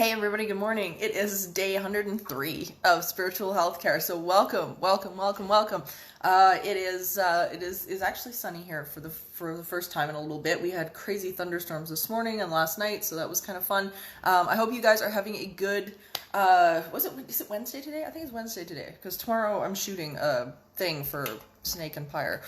Hey everybody, good morning. It is day 103 of spiritual healthcare. So welcome. It is actually sunny here for the first time in a little bit. We had crazy thunderstorms this morning and last night, so that was kind of fun. I hope you guys are having a good is it Wednesday today? I think it's Wednesday today because tomorrow I'm shooting a thing for Snake Empire.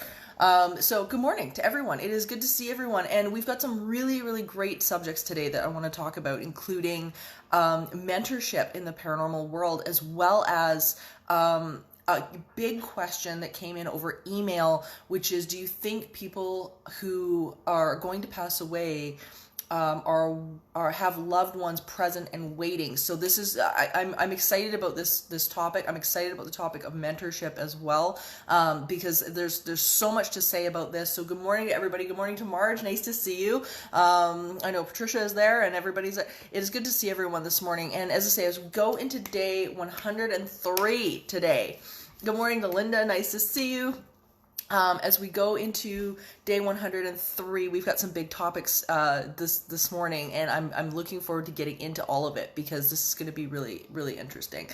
So good morning to everyone. It is good to see everyone. And we've got some really, really great subjects today that I want to talk about, including mentorship in the paranormal world, as well as a big question that came in over email, which is, do you think people who are going to pass away are have loved ones present and waiting? So this is I'm excited about this topic. I'm excited about the topic of mentorship as well, because there's so much to say about this. So good morning to everybody. Good morning to Marge. Nice to see you. I know Patricia is there and everybody's. It is good to see everyone this morning. And as I say, as we go into day 103 today. Good morning to Linda. Nice to see you. As we go into day 103, we've got some big topics this morning, and I'm looking forward to getting into all of it because this is going to be really, really interesting.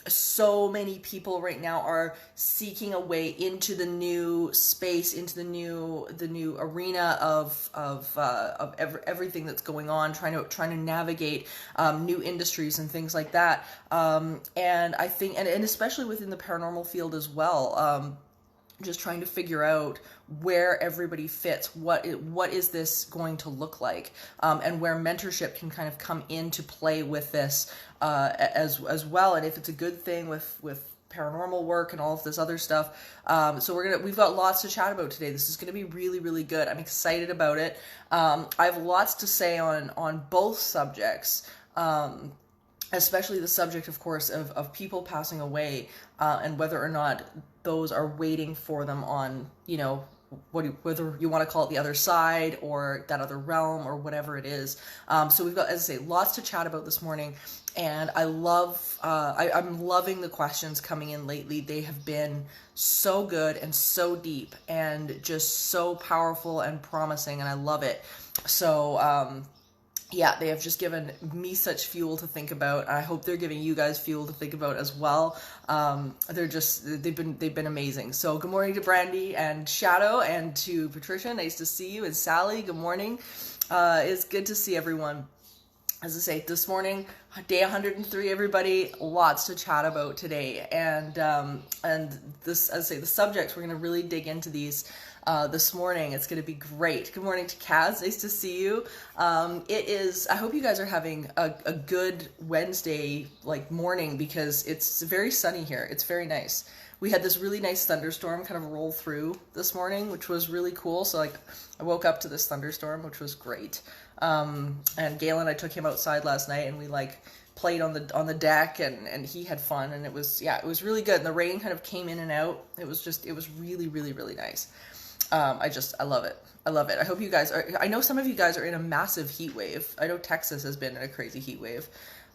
So many people right now are seeking a way into the new space, into the new arena of everything that's going on, trying to navigate new industries and things like that. And I think, and especially within the paranormal field as well. Just trying to figure out where everybody fits, what is this going to look like, and where mentorship can kind of come into play with this as well, and if it's a good thing with paranormal work and all of this other stuff. So we've got lots to chat about today. This is going to be really, really good. I'm excited about it. I have lots to say on both subjects. Especially the subject, of course, of people passing away, and whether or not those are waiting for them on, whether you want to call it the other side or that other realm or whatever it is. So we've got, as I say, lots to chat about this morning, and I'm loving the questions coming in lately. They have been so good and so deep and just so powerful and promising, and I love it. So, yeah, they have just given me such fuel to think about. I hope they're giving you guys fuel to think about as well. They've been amazing. So good morning to Brandy and Shadow, and to Patricia. Nice to see you. And Sally, good morning. It's good to see everyone. As I say, this morning, day 103, everybody, lots to chat about today. And this, as I say, the subjects, we're going to really dig into these this morning. It's going to be great. Good morning to Kaz. Nice to see you. I hope you guys are having a good Wednesday morning, because it's very sunny here. It's very nice. We had this really nice thunderstorm kind of roll through this morning, which was really cool. So I woke up to this thunderstorm, which was great. And Galen, I took him outside last night, and we played on the deck, and he had fun, and it was really good. And the rain kind of came in and out. It was really, really, really nice. I love it. I love it. I hope you guys are. I know some of you guys are in a massive heat wave. I know Texas has been in a crazy heat wave.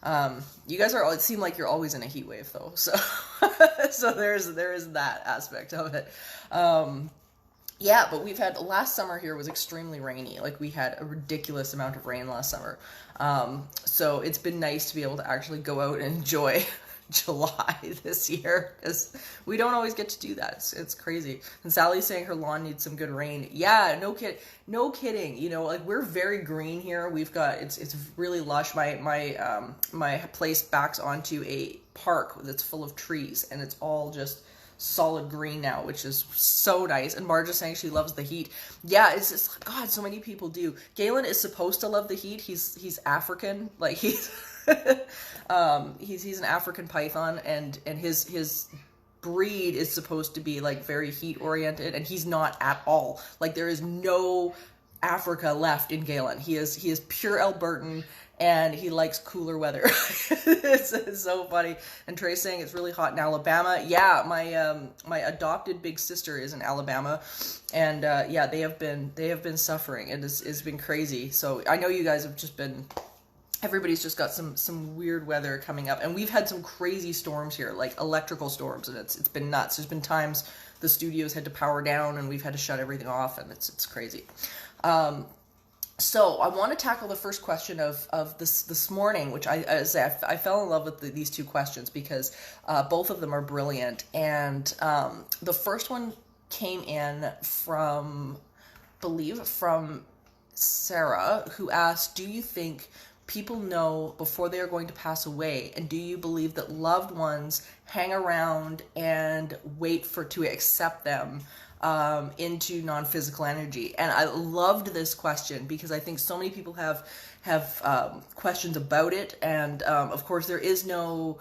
You guys are. It seem like you're always in a heat wave though. So, so there is that aspect of it. Yeah, but we've had, last summer here was extremely rainy. We had a ridiculous amount of rain last summer. So it's been nice to be able to actually go out and enjoy July this year, because we don't always get to do that. It's crazy. And Sally's saying her lawn needs some good rain. Yeah, no kidding. We're very green here. We've got, it's really lush. My place backs onto a park that's full of trees, and it's all just solid green now, which is so nice. And Marge is saying she loves the heat. Yeah, it's just, God, so many people do. Galen is supposed to love the heat. He's African. He's he's an African python, and his breed is supposed to be very heat oriented, and he's not at all. There is no Africa left in Galen. He is pure Albertan, and he likes cooler weather. It's so funny. And Trey's saying it's really hot in Alabama. Yeah, my adopted big sister is in Alabama, and yeah, they have been suffering. It's been crazy. So I know you guys have just been. Everybody's just got some weird weather coming up, and we've had some crazy storms here, electrical storms, and it's been nuts. There's been times the studios had to power down, and we've had to shut everything off, and it's crazy. So I want to tackle the first question of this morning, which I fell in love with these two questions because both of them are brilliant. And the first one came in from Sarah, who asked, do you think people know before they are going to pass away? And do you believe that loved ones hang around and wait to accept them into non-physical energy? And I loved this question because I think so many people have questions about it. And of course, there is no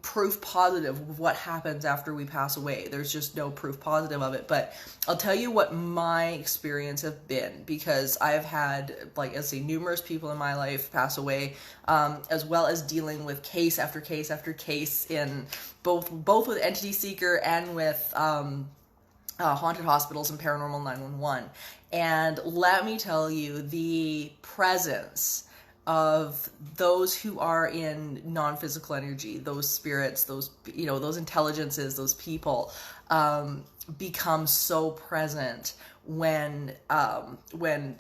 proof positive of what happens after we pass away. There's just no proof positive of it. But I'll tell you what my experience have been, because I have had, like I say, numerous people in my life pass away, as well as dealing with case after case after case in both with Entity Seeker and with haunted hospitals and Paranormal 911. And let me tell you, the presence of those who are in non-physical energy, those spirits, those intelligences, those people, become so present when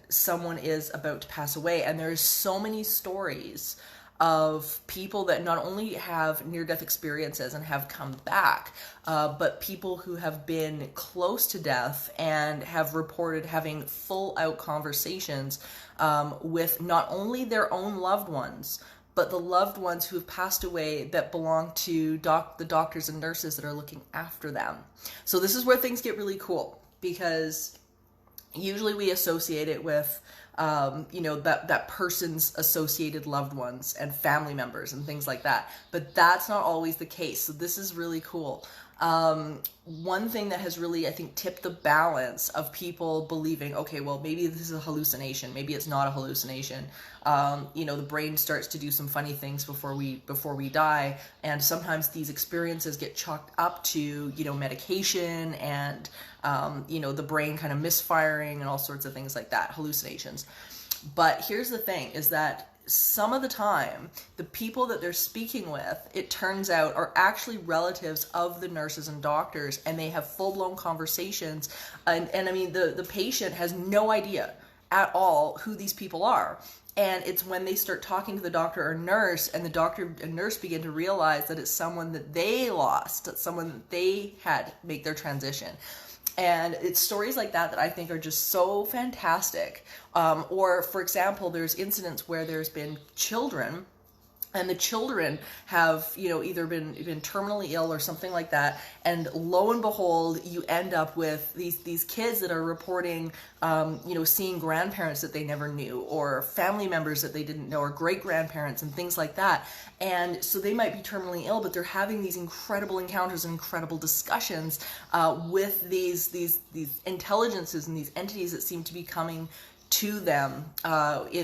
someone is about to pass away. And there's so many stories of people that not only have near-death experiences and have come back, but people who have been close to death and have reported having full-out conversations with not only their own loved ones, but the loved ones who have passed away that belong to the doctors and nurses that are looking after them. So this is where things get really cool, because usually we associate it with that person's associated loved ones and family members and things like that. But that's not always the case. So this is really cool. One thing that has really, I think, tipped the balance of people believing, okay, well, maybe this is a hallucination. Maybe it's not a hallucination. The brain starts to do some funny things before we die. And sometimes these experiences get chalked up to, medication and, the brain kind of misfiring and all sorts of things like that, hallucinations. But here's the thing, is that some of the time, the people that they're speaking with, it turns out, are actually relatives of the nurses and doctors, and they have full-blown conversations. And I mean, the patient has no idea at all who these people are. And it's when they start talking to the doctor or nurse, and the doctor and nurse begin to realize that it's someone that they lost, it's someone that they had make their transition. And it's stories like that I think are just so fantastic. Or, for example, there's incidents where there's been children, and the children have, either been terminally ill or something like that. And lo and behold, you end up with these kids that are reporting, seeing grandparents that they never knew, or family members that they didn't know, or great-grandparents and things like that. And so they might be terminally ill, but they're having these incredible encounters and incredible discussions with these intelligences and these entities that seem to be coming to them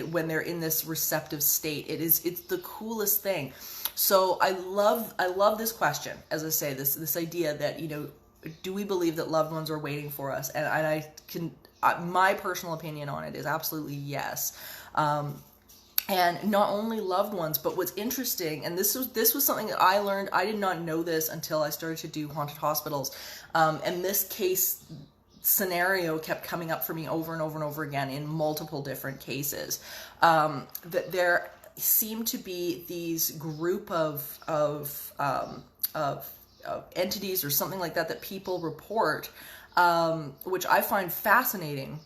when they're in this receptive state. It's the coolest thing. So I love this question. As I say, this idea that, do we believe that loved ones are waiting for us? And I can, my personal opinion on it is absolutely yes. And not only loved ones, but what's interesting, and this was something that I learned. I did not know this until I started to do haunted hospitals. And this case scenario kept coming up for me over and over and over again in multiple different cases, that there seem to be these group of entities or something like that people report, which I find fascinating,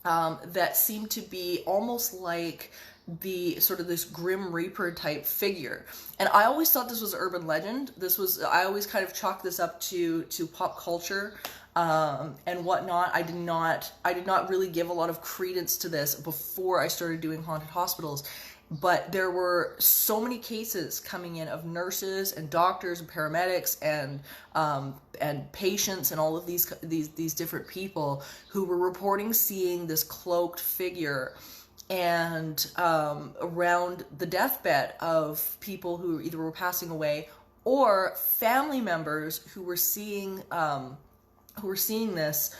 that seem to be almost like the sort of this Grim Reaper type figure. And I always thought this was urban legend. I always kind of chalked this up to pop culture and whatnot. I did not really give a lot of credence to this before I started doing haunted hospitals. But there were so many cases coming in of nurses and doctors and paramedics and patients and all of these different people who were reporting seeing this cloaked figure and around the deathbed of people who either were passing away or family members who were seeing this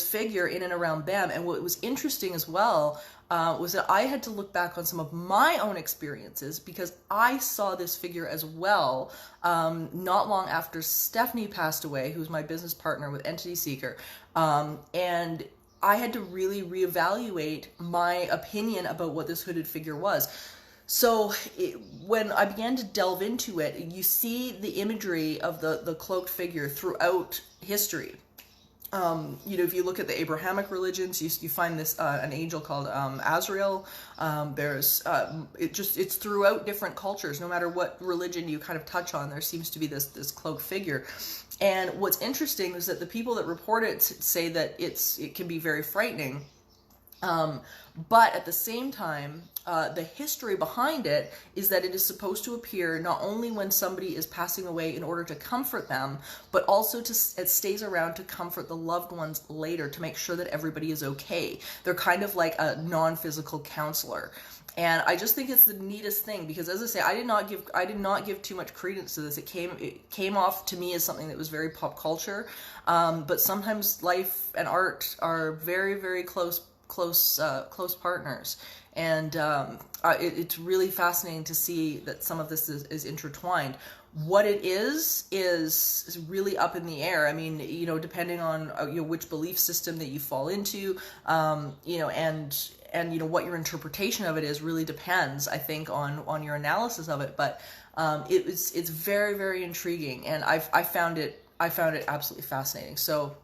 figure in and around them. And what was interesting as well was that I had to look back on some of my own experiences, because I saw this figure as well not long after Stephanie passed away, who's my business partner with Entity Seeker, and I had to really reevaluate my opinion about what this hooded figure was. So when I began to delve into it, you see the imagery of the cloaked figure throughout history. If you look at the Abrahamic religions, you find this an angel called Azrael. It's throughout different cultures. No matter what religion you kind of touch on, there seems to be this cloaked figure. And what's interesting is that the people that report it say that it can be very frightening. But at the same time, the history behind it is that it is supposed to appear not only when somebody is passing away in order to comfort them, but also it stays around to comfort the loved ones later, to make sure that everybody is okay. They're kind of like a non-physical counselor. And I just think it's the neatest thing, because as I say, I did not give too much credence to this. It came off to me as something that was very pop culture. But sometimes life and art are very, very close partners, and it's really fascinating to see that some of this is intertwined. What it is really up in the air. I mean, depending on which belief system that you fall into, and what your interpretation of it is, really depends, I think, on your analysis of it. But it's very, very intriguing, and I found it absolutely fascinating. So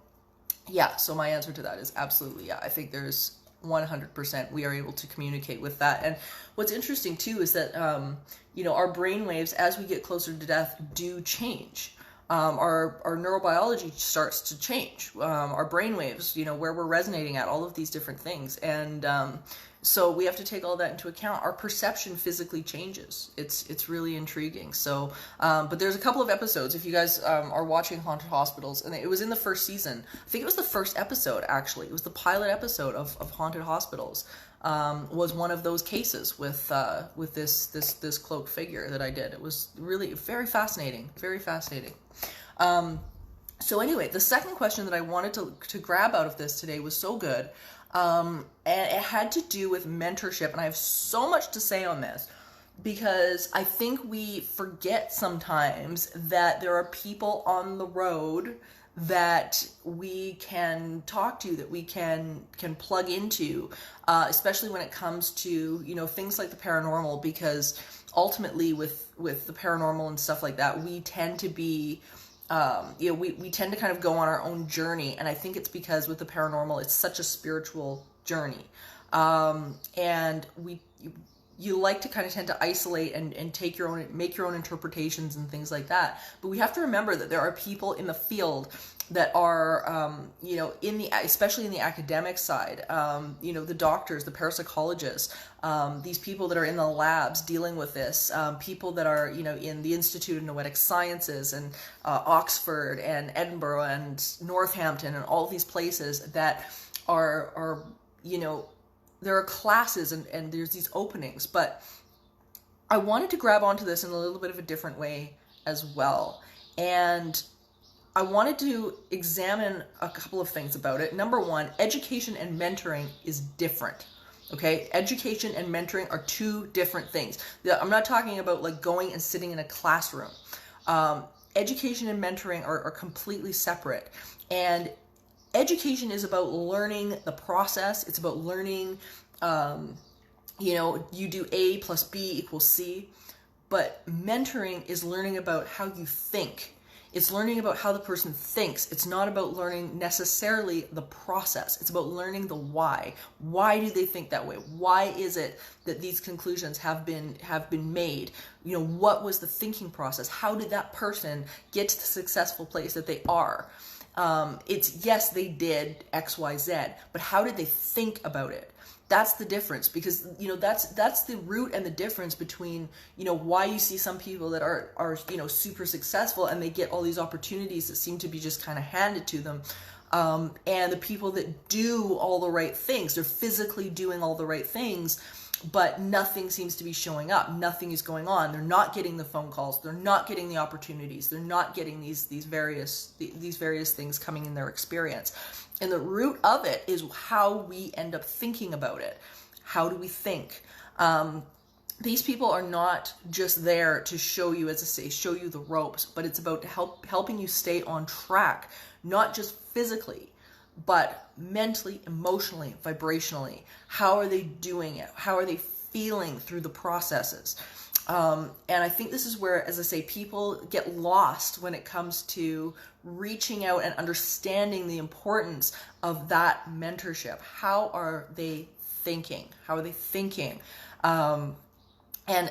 yeah, so my answer to that is absolutely yeah. I think there's 100% we are able to communicate with that. And what's interesting too is that our brain waves, as we get closer to death, do change. Our neurobiology starts to change. Our brain waves, where we're resonating at, all of these different things. And so we have to take all that into account. Our perception physically changes. It's really intriguing. So, but there's a couple of episodes, if you guys are watching Haunted Hospitals, and it was in the first season. I think it was the first episode, actually. It was the pilot episode of Haunted Hospitals. Was one of those cases with this cloaked figure that I did. It was really very fascinating, very fascinating. So anyway, the second question that I wanted to grab out of this today was so good. And it had to do with mentorship, and I have so much to say on this, because I think we forget sometimes that there are people on the road that we can talk to, that we can plug into, especially when it comes to things like the paranormal, because ultimately with the paranormal and stuff like that, we tend to be we tend to kind of go on our own journey. And I think it's because with the paranormal, it's such a spiritual journey. And you like to kind of tend to isolate and make your own interpretations and things like that. But we have to remember that there are people in the field that are, especially in the academic side, the doctors, the parapsychologists, these people that are in the labs dealing with this, people that are, in the Institute of Noetic Sciences and Oxford and Edinburgh and Northampton and all these places that are there are classes and there's these openings. But I wanted to grab onto this in a little bit of a different way as well. And I wanted to examine a couple of things about it. Number one, education and mentoring is different. Okay, education and mentoring are two different things. I'm not talking about like going and sitting in a classroom. Education and mentoring are completely separate. And education is about learning the process. It's about learning, you do A plus B equals C. But mentoring is learning about how you think. It's learning about how the person thinks. It's not about learning necessarily the process. It's about learning the why. Why do they think that way? Why is it that these conclusions have been made? What was the thinking process? How did that person get to the successful place that they are? It's yes, they did X, Y, Z, but how did they think about it? That's the difference, because that's the root and the difference between why you see some people that are super successful and they get all these opportunities that seem to be just kind of handed to them, and the people that do all the right things. They're physically doing all the right things, but nothing seems to be showing up. Nothing is going on. They're not getting the phone calls. They're not getting the opportunities. They're not getting these various things coming in their experience. And the root of it is how we end up thinking about it. How do we think? These people are not just there to show you, as I say, show you the ropes, but it's about helping you stay on track, not just physically, but mentally, emotionally, vibrationally, how are they doing it? How are they feeling through the processes? And I think this is where, as I say, people get lost when it comes to reaching out and understanding the importance of that mentorship. How are they thinking? How are they thinking? And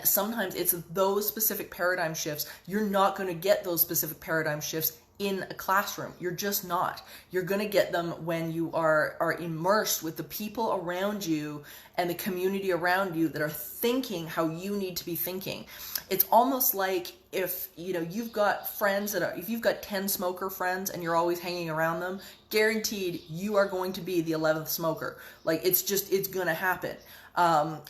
sometimes it's those specific paradigm shifts. You're not going to get those specific paradigm shifts in a classroom. You're just not. You're going to get them when you are immersed with the people around you and the community around you that are thinking how you need to be thinking. It's almost like if, you know, you've got friends if you've got 10 smoker friends and you're always hanging around them, guaranteed you are going to be the 11th smoker. Like, it's going to happen.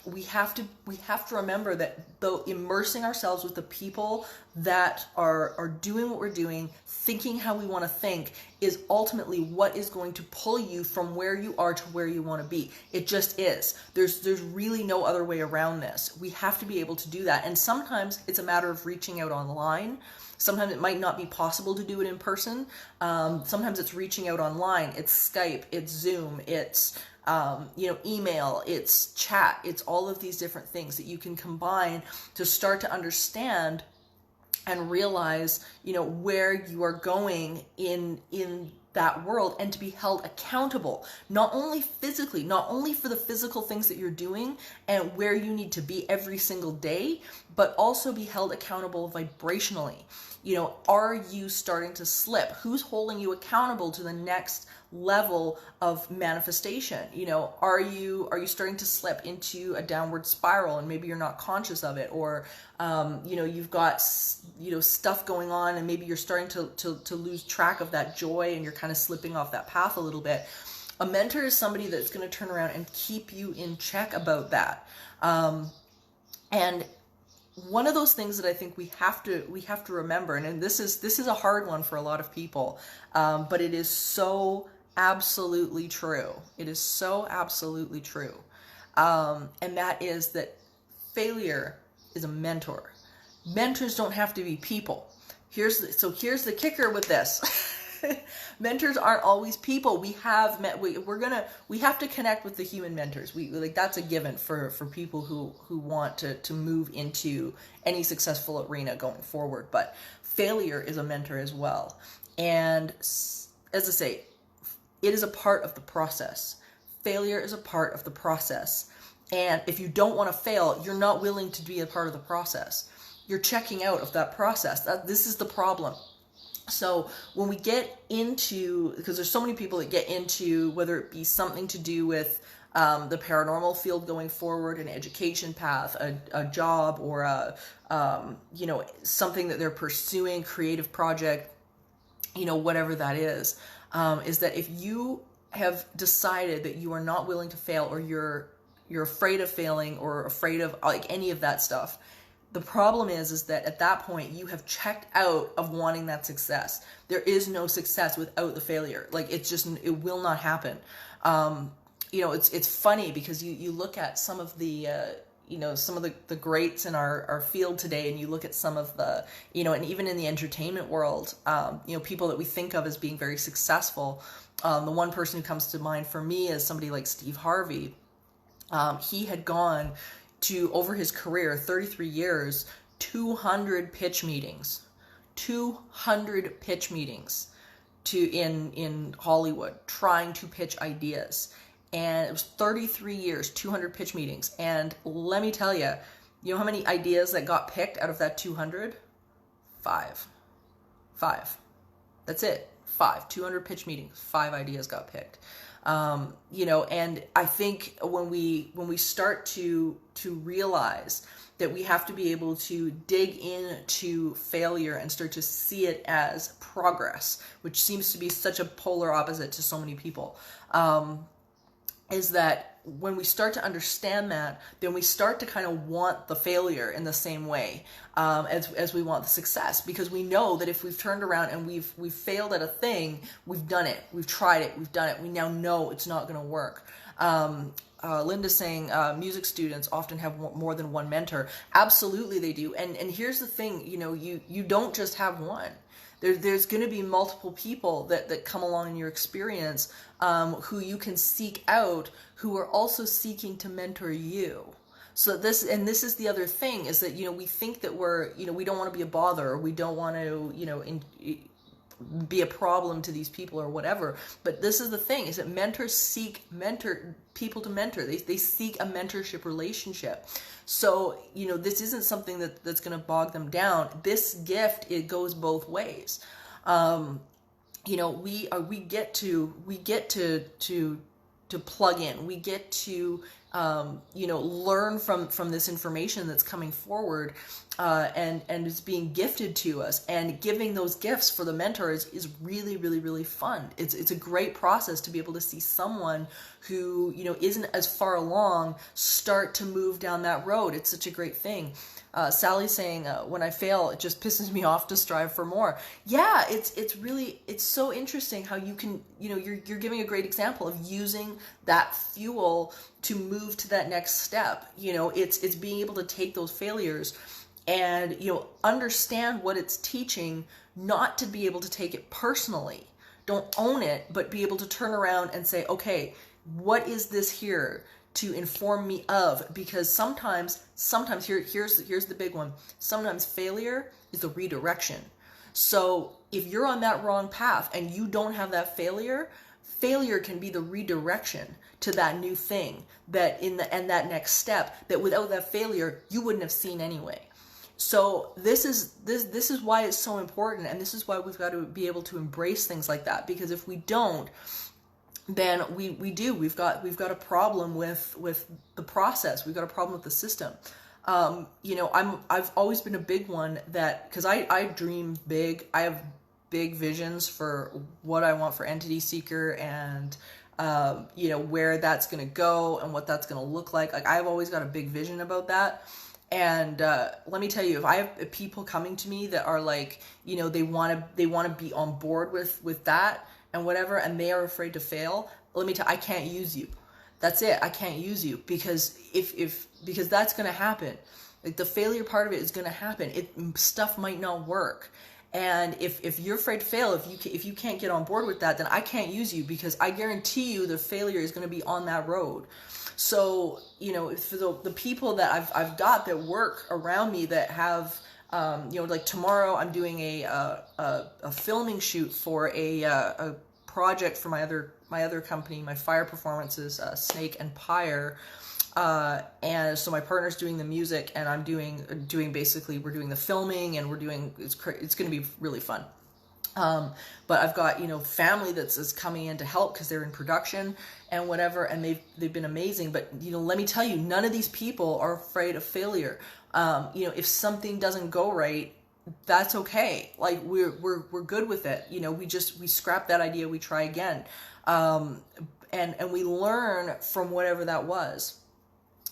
We have to remember that though immersing ourselves with the people that are doing what we're doing, thinking how we want to think, is ultimately what is going to pull you from where you are to where you want to be. It just is. There's really no other way around this. We have to be able to do that. And sometimes it's a matter of reaching out online. Sometimes it might not be possible to do it in person. Sometimes it's reaching out online. It's Skype, it's Zoom, it's email, it's chat, it's all of these different things that you can combine to start to understand and realize, where you are going in that world, and to be held accountable, not only physically, not only for the physical things that you're doing and where you need to be every single day, but also be held accountable vibrationally. Are you starting to slip? Who's holding you accountable to the next level of manifestation? Are you starting to slip into a downward spiral and maybe you're not conscious of it? Or, you've got, stuff going on and maybe you're starting to lose track of that joy and you're kind of slipping off that path a little bit. A mentor is somebody that's going to turn around and keep you in check about that. And one of those things that I think we have to remember, and this is a hard one for a lot of people, but it is so absolutely true. It is so absolutely true. And that is that failure is a mentor. Mentors don't have to be people. Here's the kicker with this. Mentors aren't always people. We have to connect with the human mentors. That's a given for people who want to move into any successful arena going forward. But failure is a mentor as well. And as I say, it is a part of the process. Failure is a part of the process. And if you don't want to fail, you're not willing to be a part of the process. You're checking out of that process. This is the problem. So when we get into, because there's so many people that get into, whether it be something to do with the paranormal field going forward, an education path, a job, or something that they're pursuing, creative project, whatever that is that if you have decided that you are not willing to fail, or you're afraid of failing, or afraid of any of that stuff, the problem is that at that point you have checked out of wanting that success. There is no success without the failure. It will not happen. It's funny because you look at some of the the greats in our field today, and you look at some of the, and even in the entertainment world, people that we think of as being very successful. The one person who comes to mind for me is somebody like Steve Harvey. He had gone to, over his career, 33 years, 200 pitch meetings. 200 pitch meetings in Hollywood, trying to pitch ideas. And it was 33 years, 200 pitch meetings. And let me tell you, how many ideas that got picked out of that 200? Five. That's it. 200 pitch meetings, 5 ideas got picked. And I think when we start to realize that we have to be able to dig into failure and start to see it as progress, which seems to be such a polar opposite to so many people, is that when we start to understand that, then we start to kind of want the failure in the same way as we want the success, because we know that if we've turned around and we've failed at a thing, we've done it, we've tried it, we've done it, we now know it's not going to work. Linda's saying music students often have more than one mentor. Absolutely they do. And here's the thing, you don't just have one. There's going to be multiple people that come along in your experience, who you can seek out, who are also seeking to mentor you. So this is the other thing, is that, we think that we don't want to be a bother, or we don't want to, be a problem to these people or whatever. But this is the thing, is that mentors seek people to mentor. They seek a mentorship relationship. So, this isn't something that's going to bog them down. This gift, it goes both ways. We get to plug in. We get to learn from this information that's coming forward, and is being gifted to us. And giving those gifts for the mentors is really, really, really fun. It's a great process to be able to see someone who, isn't as far along start to move down that road. It's such a great thing. Sally's saying, when I fail, it just pisses me off to strive for more. Yeah, it's so interesting how you can, you're giving a great example of using that fuel to move to that next step. It's being able to take those failures and, understand what it's teaching, not to be able to take it personally. Don't own it, but be able to turn around and say, okay, what is this here to inform me of? Because sometimes here's the big one. Sometimes failure is a redirection. So if you're on that wrong path and you don't have that failure can be the redirection to that new thing, that that next step that without that failure you wouldn't have seen anyway. So this is why it's so important, and this is why we've got to be able to embrace things like that. Because if we don't, then we've got a problem with the process. We've got a problem with the system. I've always been a big one that, because I dream big. I have big visions for what I want for Entity Seeker, and where that's going to go and what that's going to look like. Like, I've always got a big vision about that. And let me tell you, if I have people coming to me that are like, they want to be on board with that and whatever, and they are afraid to fail, let me tell you, I can't use you. That's it. I can't use you, because because that's going to happen. Like, the failure part of it is going to happen. Stuff might not work. And if you're afraid to fail, if you can't get on board with that, then I can't use you, because I guarantee you the failure is going to be on that road. So, for the people that I've got that work around me that have, like tomorrow I'm doing a filming shoot for a project for my other company, my fire performances, Snake and Pyre. And so my partner's doing the music, and I'm doing basically, we're doing the filming, and it's going to be really fun. But I've got, family that's coming in to help because they're in production and whatever, and they've been amazing. But, let me tell you, none of these people are afraid of failure. If something doesn't go right, that's okay. Like, we're good with it. We scrap that idea, we try again. And we learn from whatever that was.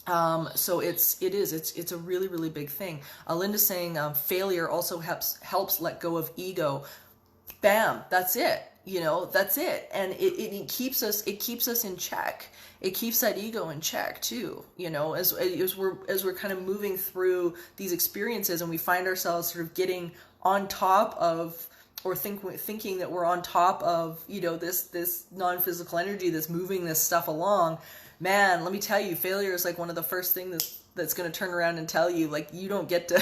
So it's a really, really big thing. Linda's saying, failure also helps let go of ego. Bam, that's it. That's it. And it keeps us in check. It keeps that ego in check too, as we're kind of moving through these experiences, and we find ourselves sort of getting on top of, or thinking that we're on top of, this non-physical energy that's moving this stuff along. Man, let me tell you, failure is like one of the first things that's going to turn around and tell you, like, you don't get to,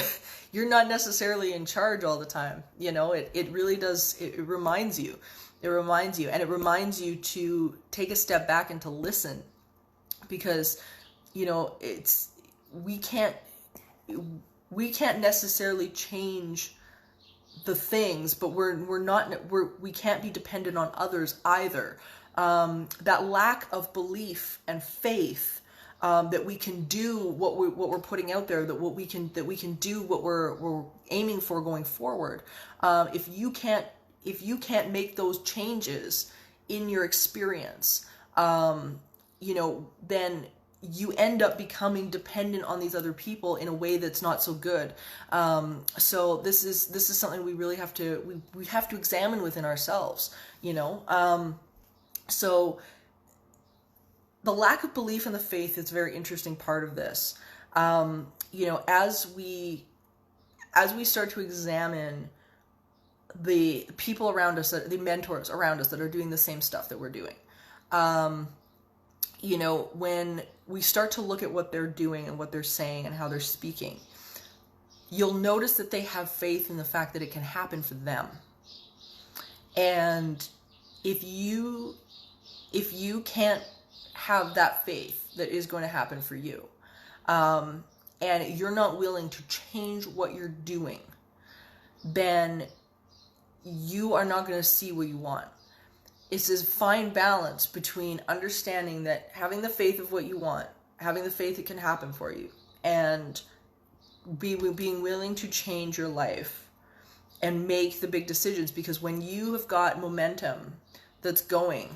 you're not necessarily in charge all the time. It really does. It reminds you, and it reminds you to take a step back and to listen, because, we can't necessarily change the things, but we can't be dependent on others either. That lack of belief and faith, that we can do what we're putting out there, that we can do what we're aiming for going forward. If you can't make those changes in your experience, then you end up becoming dependent on these other people in a way that's not so good. So this is something we really have to examine within ourselves. So the lack of belief in the faith is a very interesting part of this. As we start to examine the people around us, the mentors around us that are doing the same stuff that we're doing. You know, when we start to look at what they're doing and what they're saying and how they're speaking, you'll notice that they have faith in the fact that it can happen for them. And if you can't have that faith that is going to happen for you, and you're not willing to change what you're doing, then you are not going to see what you want. It's this fine balance between understanding that having the faith of what you want, having the faith it can happen for you, and being willing to change your life and make the big decisions. Because when you have got momentum that's going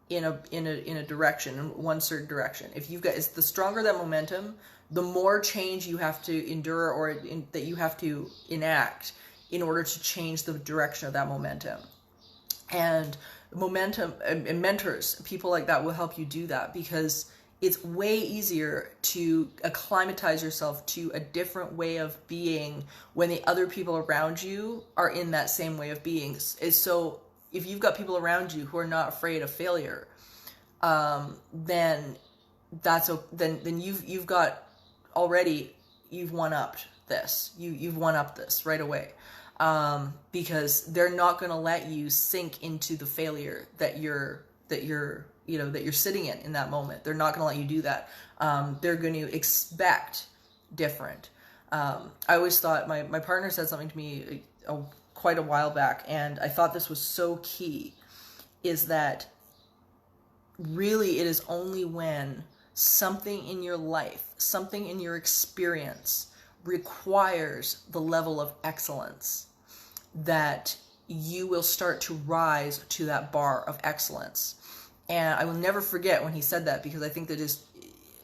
in a direction, in one certain direction, if you've got, it's the stronger that momentum, the more change you have to endure or that you have to enact in order to change the direction of that momentum. And momentum and mentors, people like that will help you do that, because it's way easier to acclimatize yourself to a different way of being when the other people around you are in that same way of being. So if you've got people around you who are not afraid of failure, then you've got already, you've one-upped this. You've one-upped this right away. Because they're not going to let you sink into the failure that you're sitting in that moment. They're not going to let you do that. They're going to expect different. I always thought, my partner said something to me quite a while back, and I thought this was so key, is that really it is only when something in your life, something in your experience requires the level of excellence that you will start to rise to that bar of excellence. And I will never forget when he said that, because I think that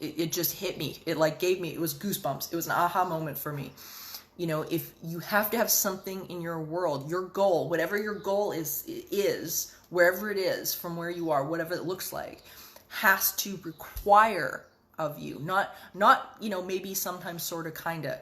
it just hit me. It it was goosebumps. It was an aha moment for me. You know, if you have to have something in your world, your goal, whatever your goal is, wherever it is from where you are, whatever it looks like, has to require of you, not, maybe sometimes sort of, kind of.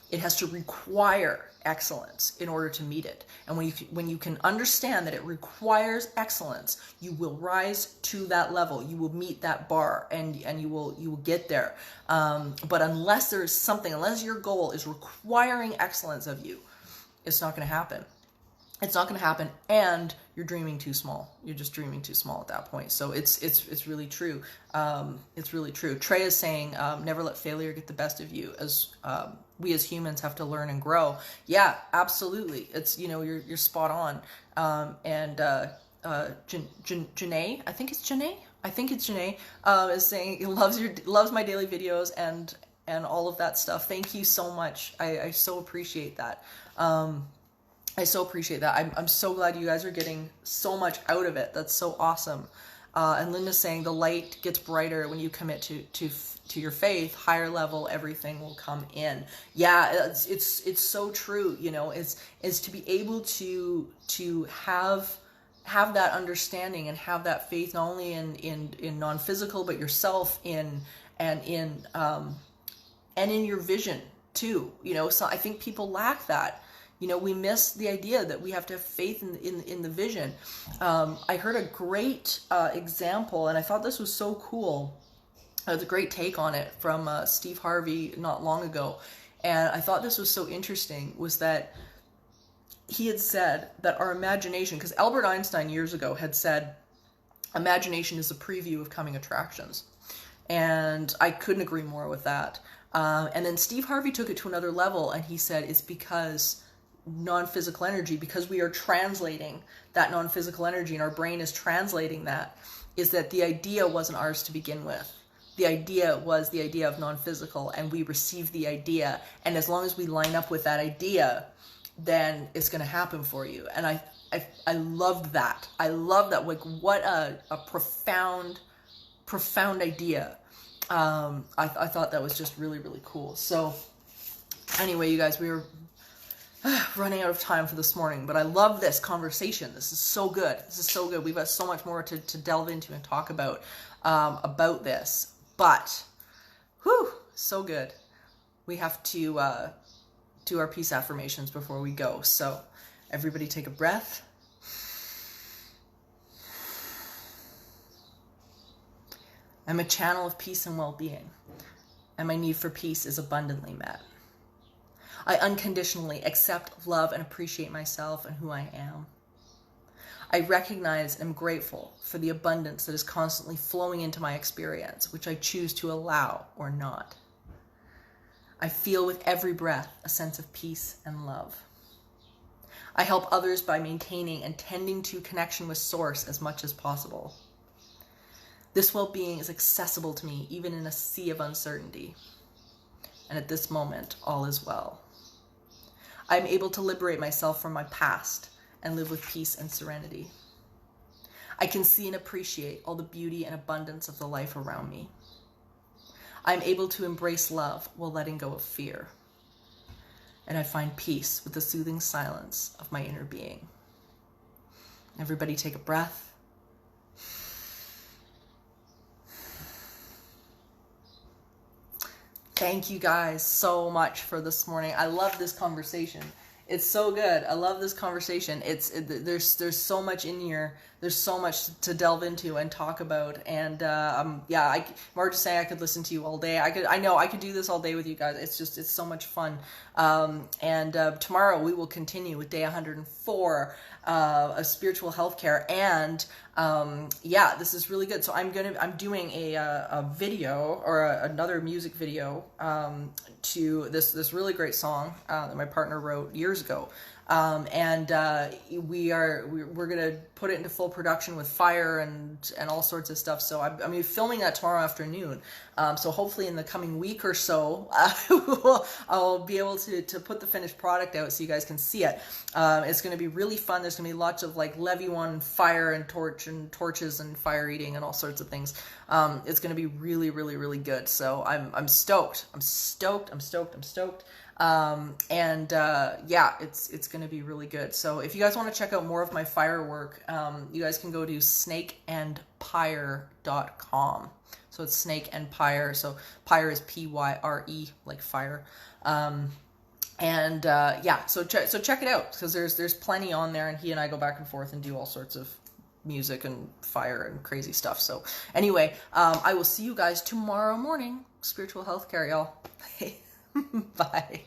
It has to require excellence in order to meet it. And when you can understand that it requires excellence, you will rise to that level. You will meet that bar, and you will get there. But unless your goal is requiring excellence of you, it's not going to happen. It's not going to happen, and you're dreaming too small. You're just dreaming too small at that point. So it's really true. It's really true. Trey is saying, never let failure get the best of you. As we as humans have to learn and grow. Yeah, absolutely. It's, you're spot on. And Janae, I think it's Janae, is saying he loves my daily videos and all of that stuff. Thank you so much. I so appreciate that. I so appreciate that. I'm so glad you guys are getting so much out of it. That's so awesome. And Linda's saying the light gets brighter when you commit to your faith. Higher level, everything will come in. Yeah, it's so true. Is to be able to have that understanding and have that faith, not only in non-physical, but yourself in your vision too. So I think people lack that. We miss the idea that we have to have faith in the vision. I heard a great example, and I thought this was so cool. It was a great take on it from Steve Harvey not long ago. And I thought this was so interesting, was that he had said that our imagination, because Albert Einstein years ago had said, imagination is a preview of coming attractions. And I couldn't agree more with that. And then Steve Harvey took it to another level, and he said it's because non-physical energy, because we are translating that non-physical energy, and our brain is translating that, is that the idea wasn't ours to begin with. The idea was the idea of non-physical, and we received the idea, and as long as we line up with that idea, then it's going to happen for you. And I loved that. I love that. Like, what a profound idea. I thought that was just really, really cool. So anyway, you guys, we were running out of time for this morning, but I love this conversation. This is so good. We've got so much more to delve into and talk about this, but so good. We have to do our peace affirmations before we go. So Everybody take a breath. I'm a channel of peace and well-being, and my need for peace is abundantly met. I unconditionally accept, love, and appreciate myself and who I am. I recognize and am grateful for the abundance that is constantly flowing into my experience, which I choose to allow or not. I feel with every breath a sense of peace and love. I help others by maintaining and tending to connection with Source as much as possible. This well-being is accessible to me even in a sea of uncertainty. And at this moment, all is well. I am able to liberate myself from my past and live with peace and serenity. I can see and appreciate all the beauty and abundance of the life around me. I am able to embrace love while letting go of fear. And I find peace with the soothing silence of my inner being. Everybody take a breath. Thank you guys so much for this morning. I love this conversation. It's so good. I love this conversation. There's so much in here. There's so much to delve into and talk about. And more to say, I could listen to you all day. I know I could do this all day with you guys. It's so much fun. Tomorrow we will continue with day 104 of spiritual healthcare. And this is really good. So I'm doing a video or another music video to this really great song that my partner wrote years ago. We're gonna put it into full production with fire and all sorts of stuff. So I'm filming that tomorrow afternoon. So hopefully in the coming week or so, I'll be able to put the finished product out so you guys can see it. It's gonna be really fun. There's gonna be lots of like Levy-1 fire and torches and fire eating and all sorts of things. It's gonna be really, really, really good. So I'm stoked. I'm stoked. It's going to be really good. So if you guys want to check out more of my firework, you guys can go to snakeandpyre.com. So it's Snake and Pyre. So Pyre is Pyre, like fire. So check it out because there's plenty on there, and he and I go back and forth and do all sorts of music and fire and crazy stuff. So anyway, I will see you guys tomorrow morning. Spiritual healthcare, y'all. Bye.